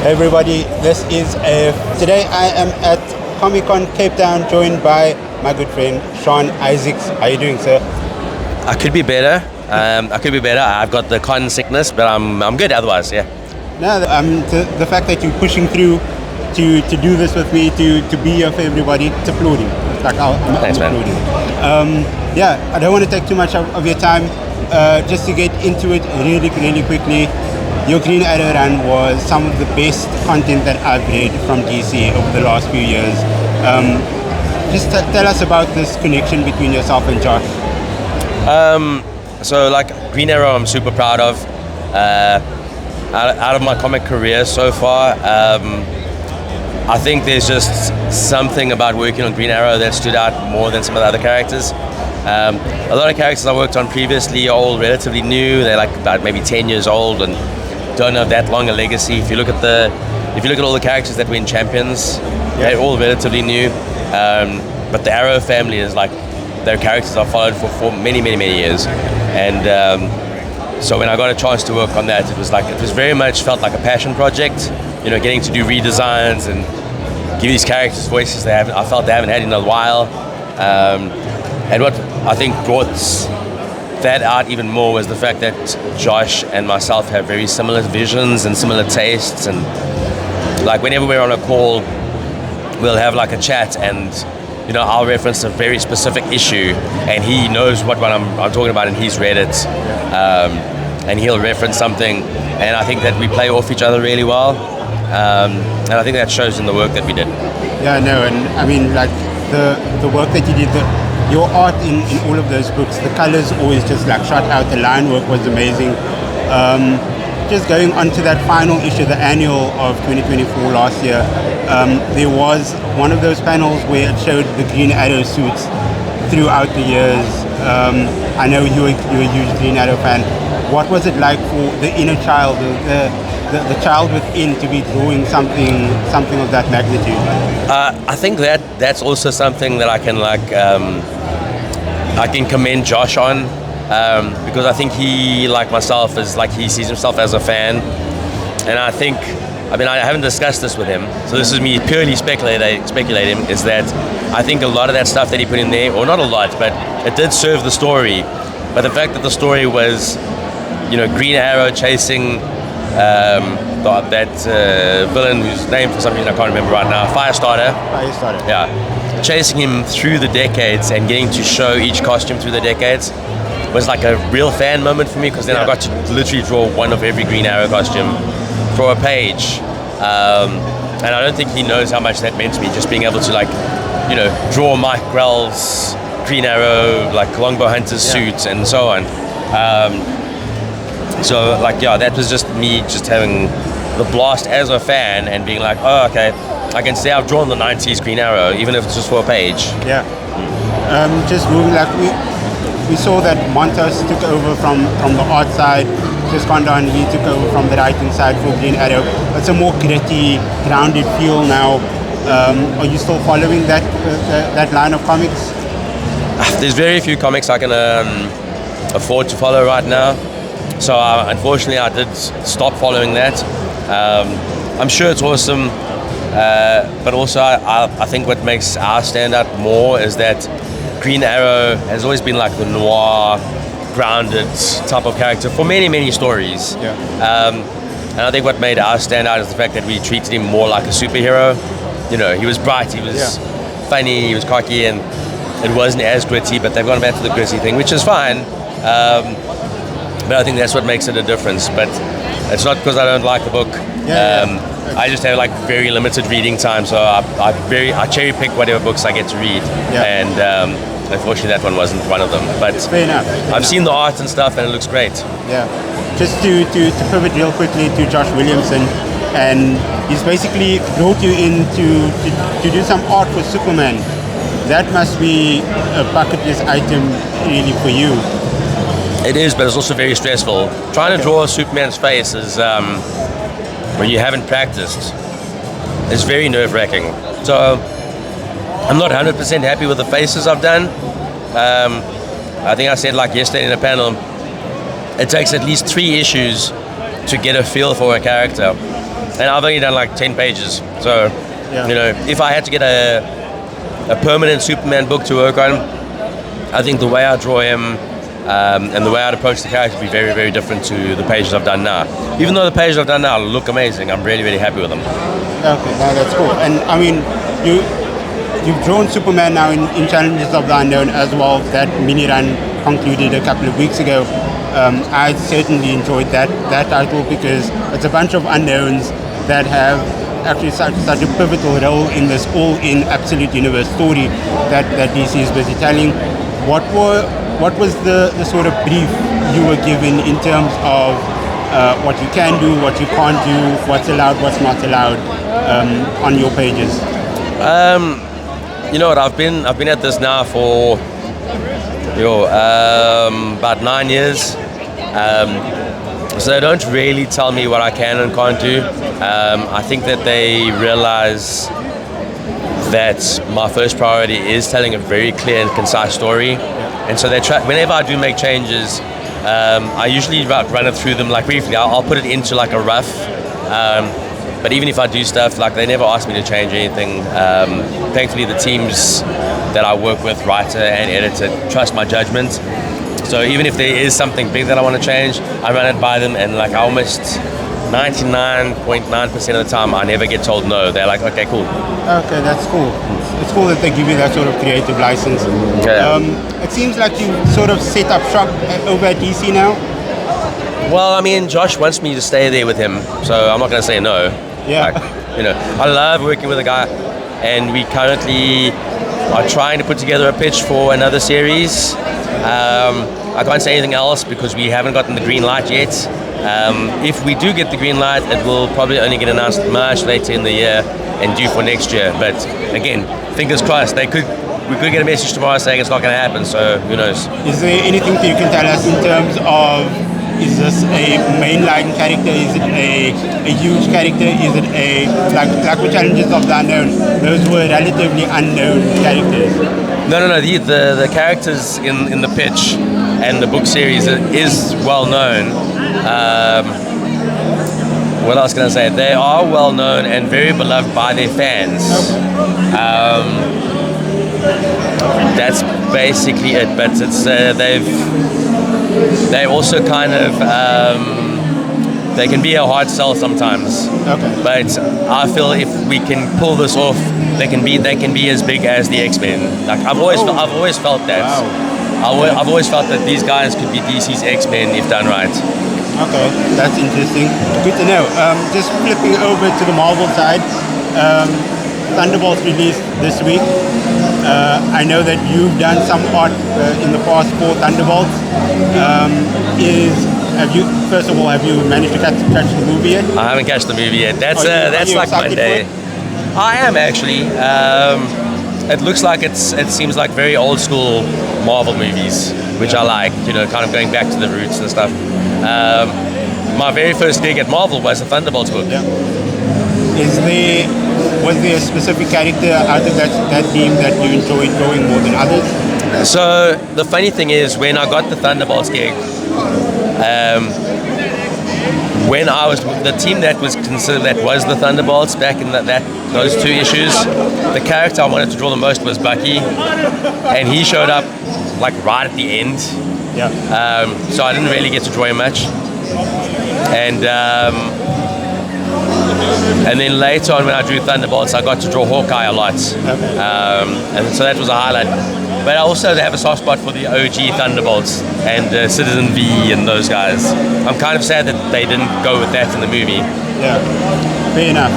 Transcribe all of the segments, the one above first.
Hey everybody, this is today I am at Comic-Con Cape Town, joined by my good friend Sean Izaakse. How are you doing, sir? I could be better. I've got the con sickness, but I'm good otherwise. Yeah. No, the fact that you're pushing through to do this with me, to be here for everybody, it's applauding. Like Thanks, I'm man. applauding. Yeah, I don't want to take too much of your time. Just to get into it really quickly. Your Green Arrow run was some of the best content that I've read from DC over the last few years. Just tell us about this connection between yourself and Josh. So like Green Arrow, I'm super proud of. Out of my comic career so far, I think there's just something about working on Green Arrow that stood out more than some of the other characters. A lot of characters I worked on previously are all relatively new. They're like about maybe 10 years old and don't have that long a legacy. If you look at all the characters that win Champions, they're all relatively new. But the Arrow family is like, their characters I've followed for many years. And so when I got a chance to work on that, it was very much felt like a passion project. You know, getting to do redesigns and give these characters voices I felt they haven't had in a while. And what I think brought that out even more was the fact that Josh and myself have very similar visions and similar tastes, and like whenever we're on a call, we'll have like a chat, and you know, I'll reference a very specific issue and he knows what I'm talking about and he's read it, and he'll reference something, and I think that we play off each other really well, and I think that shows in the work that we did. Yeah, no, and I mean, like the work that you did, your art in all of those books, the colors always just like shot out, the line work was amazing. Just going on to that final issue, the annual of 2024 last year, there was one of those panels where it showed the Green Arrow suits throughout the years. I know you're a huge Green Arrow fan. What was it like for the inner child, the child within, to be drawing something of that magnitude? I think that's also something that I can commend Josh on, because I think he, like myself, he sees himself as a fan, and I haven't discussed this with him, so this is me purely speculating, is that I think a lot of that stuff that he put in there, or not a lot, but it did serve the story, but the fact that the story was, you know, Green Arrow chasing that villain whose name for some reason I can't remember right now, Firestarter. Yeah. Chasing him through the decades and getting to show each costume through the decades was like a real fan moment for me, because then I got to literally draw one of every Green Arrow costume for a page. And I don't think he knows how much that meant to me, just being able to, like, you know, draw Mike Grell's Green Arrow, like Longbow Hunter's suit and so on. So like, yeah, that was just me just having the blast as a fan and being like, oh, okay, I can say I've drawn the 90s Green Arrow, even if it's just for a page. Yeah. Just moving, like we saw that Montas took over from the art side, just gone down, he took over from the writing side for Green Arrow. It's a more gritty, grounded feel now. Are you still following that line of comics? There's very few comics I can afford to follow right now. So unfortunately I did stop following that. I'm sure it's awesome, but also I think what makes our stand out more is that Green Arrow has always been like the noir, grounded type of character for many stories. Yeah. And I think what made ours stand out is the fact that we treated him more like a superhero. You know, he was bright, he was funny, he was cocky, and it wasn't as gritty, but they've gone back to the gritty thing, which is fine. But I think that's what makes it a difference. But it's not because I don't like the book. I just have like very limited reading time, so I cherry pick whatever books I get to read. And unfortunately that one wasn't one of them. But fair enough. I've seen the art and stuff, and it looks great. Yeah. Just to pivot real quickly to Joshua Williamson, and he's basically brought you in to do some art for Superman. That must be a bucket list item really for you. It is, but it's also very stressful. Trying to draw Superman's face is, when you haven't practiced, it's very nerve-wracking. So I'm not 100% happy with the faces I've done. I think I said like yesterday in a panel, it takes at least 3 issues to get a feel for a character. and I've only done like 10 pages. So, you know, if I had to get a permanent Superman book to work on, I think the way I draw him and the way I'd approach the character would be very, very different to the pages I've done now. Even though the pages I've done now look amazing, I'm really, really happy with them. Okay, that's cool. And I mean, you've drawn Superman now in Challenges of the Unknown as well. That mini run concluded a couple of weeks ago. I certainly enjoyed that title because it's a bunch of unknowns that have actually such a pivotal role in this all-in absolute universe story that DC is busy telling. What was the sort of brief you were given in terms of what you can do, what you can't do, what's allowed, what's not allowed on your pages? You know what? I've been at this now for about 9 years. So they don't really tell me what I can and can't do. I think that they realize that my first priority is telling a very clear and concise story. And so they try, whenever I do make changes, I usually run it through them like briefly. I'll put it into like a rough. But even if I do stuff, like they never ask me to change anything. Thankfully, the teams that I work with, writer and editor, trust my judgment. So even if there is something big that I want to change, I run it by them, and like almost 99.9% of the time, I never get told no. They're like, okay, cool. Okay, that's cool. It's cool that they give you that sort of creative license. Yeah. It seems like you sort of set up shop over at DC now. Well, I mean, Josh wants me to stay there with him, so I'm not going to say no. Yeah. Like, you know, I love working with a guy, and we currently are trying to put together a pitch for another series. I can't say anything else because we haven't gotten the green light yet. If we do get the green light, it will probably only get announced much later in the year and due for next year. But again, fingers crossed. We could get a message tomorrow saying it's not going to happen. So who knows? Is there anything that you can tell us in terms of, is this a mainline character? Is it a huge character? Is it like with Challenges of the Unknown? Those were relatively unknown characters. No. The characters in the pitch and the book series is well known. What else can I say? They are well known and very beloved by their fans. That's basically it. But it's they also kind of they can be a hard sell sometimes. Okay. But I feel if we can pull this off, they can be as big as the X-Men. Like I've always felt that. Wow. I've always felt that these guys could be DC's X-Men if done right. Okay, that's interesting. Good to know. Just flipping over to the Marvel side, Thunderbolts released this week. I know that you've done some art in the past for Thunderbolts. Have you managed to catch the movie yet? I haven't catched the movie yet. That's like Monday. I am actually. It looks like it seems like very old school Marvel movies, which I like. You know, kind of going back to the roots and stuff. My very first gig at Marvel was the Thunderbolts book. Yeah. Was there a specific character out of that team that you enjoyed drawing more than others? So the funny thing is, when I got the Thunderbolts gig, when I was the team that was considered that was the Thunderbolts back in those two issues, the character I wanted to draw the most was Bucky, and he showed up like right at the end. Yeah. So I didn't really get to draw him much, and then later on when I drew Thunderbolts, I got to draw Hawkeye a lot. Okay. And so that was a highlight. But I also have a soft spot for the OG Thunderbolts and Citizen V and those guys. I'm kind of sad that they didn't go with that in the movie. Yeah, fair enough.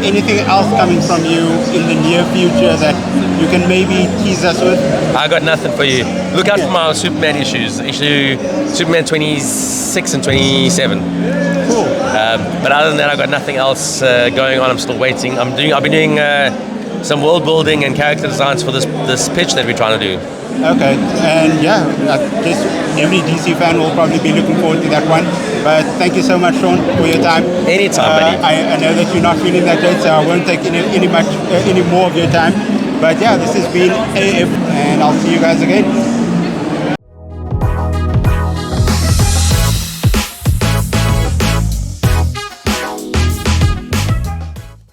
Anything else coming from you in the near future that you can maybe tease us with? I got nothing for you. Look out for my Superman issues. Issue Superman 26 and 27. Cool. But other than that, I got nothing else going on. I'm still waiting. I've been doing some world building and character designs for this pitch that we're trying to do. Okay, and yeah, I guess every DC fan will probably be looking forward to that one. But thank you so much, Sean, for your time. Anytime, buddy. I know that you're not feeling that great, so I won't take any more of your time. But yeah, this has been AF, and I'll see you guys again.